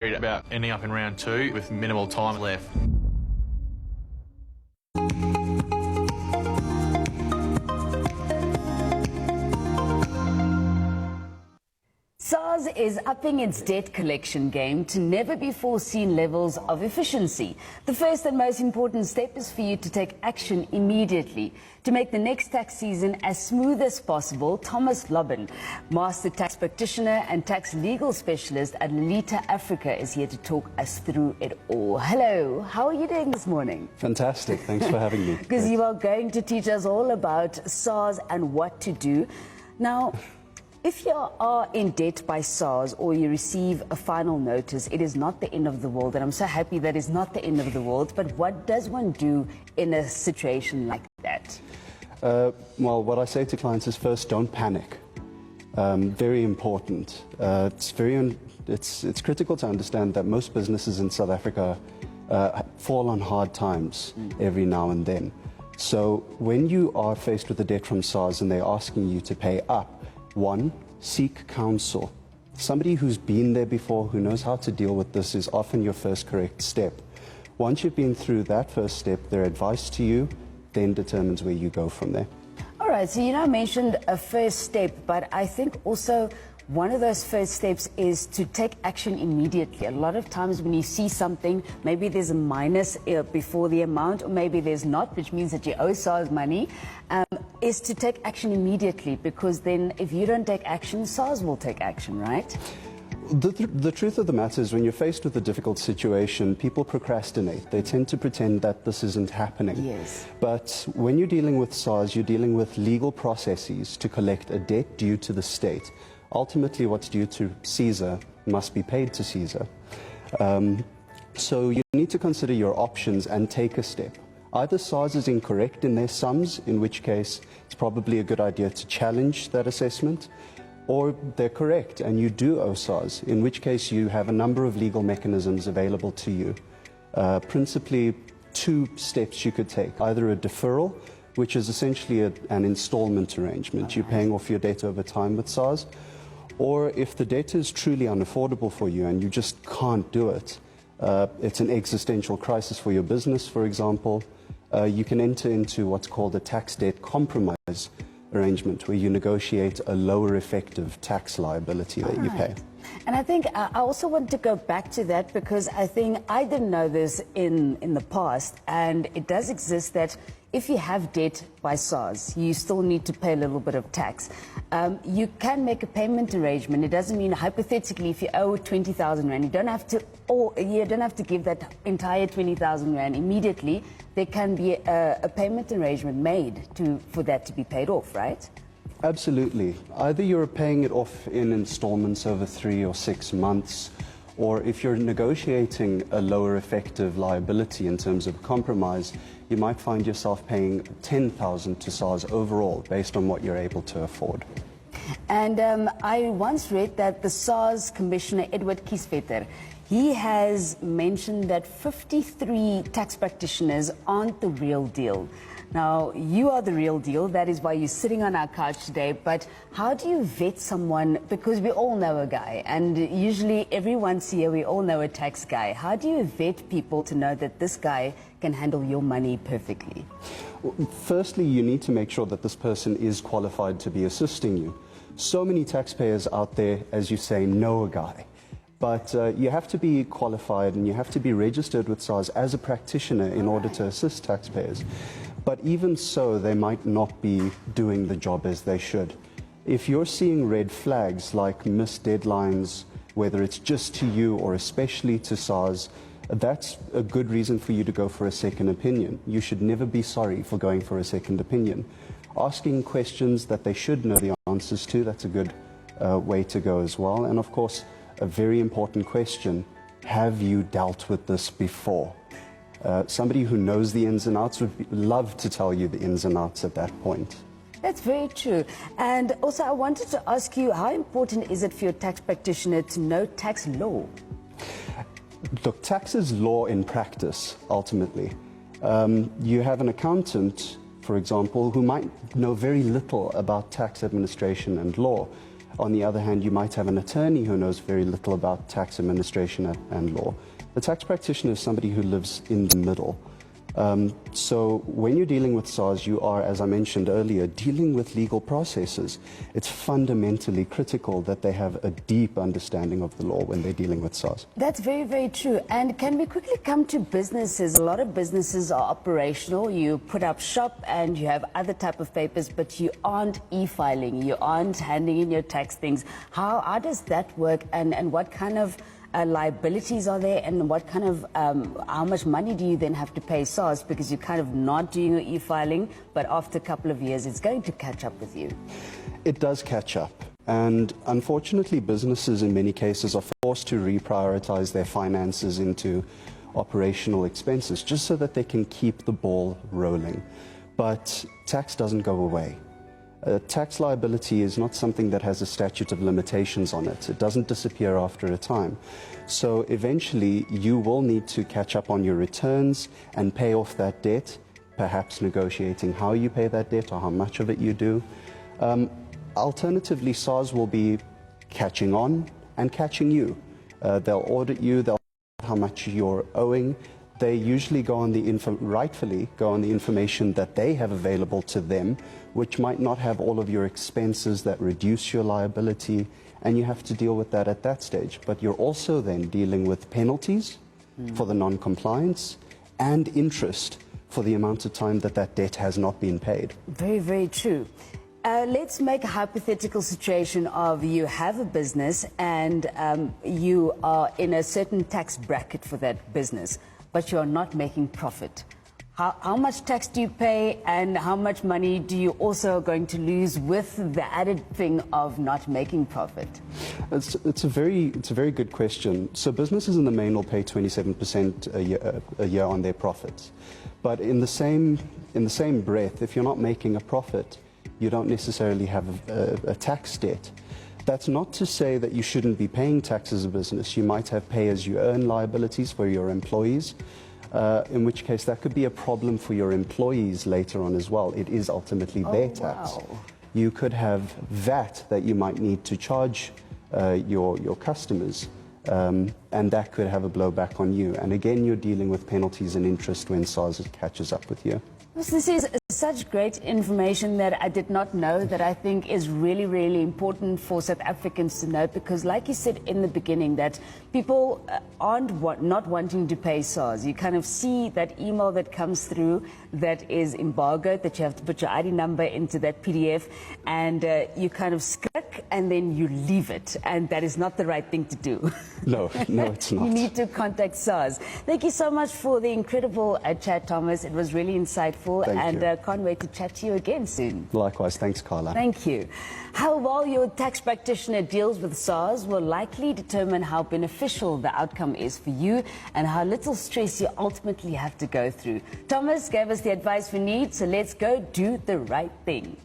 about ending up in round 2 with minimal time left. SARS is upping its debt collection game to never-before-seen levels of efficiency. The first and most important step is for you to take action immediately. To make the next tax season as smooth as possible, Thomas Lobben, Master Tax Practitioner and Tax Legal Specialist at Latita Africa, is here to talk us through it all. Hello, how are you doing this morning? Fantastic, thanks for having me. Because you are going to teach us all about SARS and what to do. Now, if you are in debt by SARS or you receive a final notice, it is not the end of the world, and I'm so happy that it's not the end of the world. But what does one do in a situation like that? Well, what I say to clients is first, don't panic. Very important. It's critical to understand that most businesses in South Africa fall on hard times every now and then. So when you are faced with a debt from SARS and they're asking you to pay up, one, seek counsel. Somebody who's been there before, who knows how to deal with this, is often your first correct step. Once you've been through that first step, their advice to you then determines where you go from there. All right, so you mentioned a first step, but I think also one of those first steps is to take action immediately. A lot of times when you see something, maybe there's a minus before the amount, or maybe there's not, which means that you owe SARS money, is to take action immediately, because then if you don't take action, SARS will take action, right? The truth of the matter is when you're faced with a difficult situation, people procrastinate. They tend to pretend that this isn't happening. Yes. But when you're dealing with SARS, you're dealing with legal processes to collect a debt due to the state. Ultimately, what's due to Caesar must be paid to Caesar. So you need to consider your options and take a step. Either SARS is incorrect in their sums, in which case it's probably a good idea to challenge that assessment, or they're correct and you do owe SARS, in which case you have a number of legal mechanisms available to you. Principally, two steps you could take: either a deferral, which is essentially an installment arrangement. You're paying off your debt over time with SARS. Or if the debt is truly unaffordable for you and you just can't do it, it's an existential crisis for your business, for example, you can enter into what's called a tax debt compromise arrangement, where you negotiate a lower effective tax liability that you pay. And I think I also want to go back to that, because I think I didn't know this in the past, and it does exist that if you have debt by SARS, you still need to pay a little bit of tax. You can make a payment arrangement. It doesn't mean, hypothetically, if you owe 20,000 Rand, you don't have to give that entire 20,000 Rand immediately. There can be a payment arrangement made for that to be paid off, right? Absolutely. Either you're paying it off in installments over 3 or 6 months, or if you're negotiating a lower effective liability in terms of compromise, you might find yourself paying 10,000 to SARS overall, based on what you're able to afford. And I once read that the SARS Commissioner, Edward Kieswetter, he has mentioned that 53 tax practitioners aren't the real deal. Now, you are the real deal. That is why you're sitting on our couch today. But how do you vet someone? Because we all know a guy, and usually every once a year we all know a tax guy. How do you vet people to know that this guy can handle your money perfectly? Well, firstly, you need to make sure that this person is qualified to be assisting you. So many taxpayers out there, as you say, know a guy. But you have to be qualified and you have to be registered with SARS as a practitioner in order to assist taxpayers. But even so, they might not be doing the job as they should. If you're seeing red flags like missed deadlines, whether it's just to you or especially to SARS, that's a good reason for you to go for a second opinion. You should never be sorry for going for a second opinion. Asking questions that they should know the answers to, that's a good way to go as well. And of course, a very important question: have you dealt with this before? Somebody who knows the ins and outs would love to tell you the ins and outs at that point. That's very true. And also, I wanted to ask you, how important is it for your tax practitioner to know tax law? Look, tax is law in practice, ultimately. You have an accountant, for example, who might know very little about tax administration and law. On the other hand, you might have an attorney who knows very little about tax administration and law. The tax practitioner is somebody who lives in the middle. So when you're dealing with SARS, you are, as I mentioned earlier, dealing with legal processes. It's fundamentally critical that they have a deep understanding of the law when they're dealing with SARS. That's very, very true. And can we quickly come to businesses? A lot of businesses are operational. You put up shop and you have other type of papers, but you aren't e-filing. You aren't handing in your tax things. How does that work, and what kind of liabilities are there, and what kind of how much money do you then have to pay SARS, because you're kind of not doing your e-filing, but after a couple of years it's going to catch up with you? It does catch up, and unfortunately businesses in many cases are forced to reprioritize their finances into operational expenses just so that they can keep the ball rolling. But tax doesn't go away. Tax liability is not something that has a statute of limitations on it. It doesn't disappear after a time. So eventually you will need to catch up on your returns and pay off that debt, perhaps negotiating how you pay that debt or how much of it you do. Alternatively, SARS will be catching on and catching you. They'll audit you, they'll know how much you're owing. They usually go on rightfully go on the information that they have available to them, which might not have all of your expenses that reduce your liability, and you have to deal with that at that stage. But you're also then dealing with penalties for the non-compliance and interest for the amount of time that that debt has not been paid. Very, very true. Let's make a hypothetical situation of you have a business and you are in a certain tax bracket for that business, but you're not making profit. How much tax do you pay, and how much money do you also going to lose with the added thing of not making profit? It's a very good question. So businesses in the main will pay 27% a year on their profits. But in the same breath, if you're not making a profit, you don't necessarily have a tax debt. That's not to say that you shouldn't be paying tax as a business. You might have pay-as-you-earn liabilities for your employees, in which case that could be a problem for your employees later on as well. It is ultimately their tax. Wow. You could have VAT that you might need to charge your customers, and that could have a blowback on you. And again, you're dealing with penalties and interest when SARS catches up with you. This is such great information that I did not know, that I think is really, really important for South Africans to know, because like you said in the beginning, that people aren't not wanting to pay SARS. You kind of see that email that comes through that is embargoed, that you have to put your ID number into that PDF, and you kind of click and then you leave it, and that is not the right thing to do. No, it's not. You need to contact SARS. Thank you so much for the incredible chat, Thomas. It was really insightful. Thank you. Can't wait to chat to you again soon. Likewise. Thanks, Carla. Thank you. How well your tax practitioner deals with SARS will likely determine how beneficial the outcome is for you and how little stress you ultimately have to go through. Thomas gave us the advice we need, so let's go do the right thing.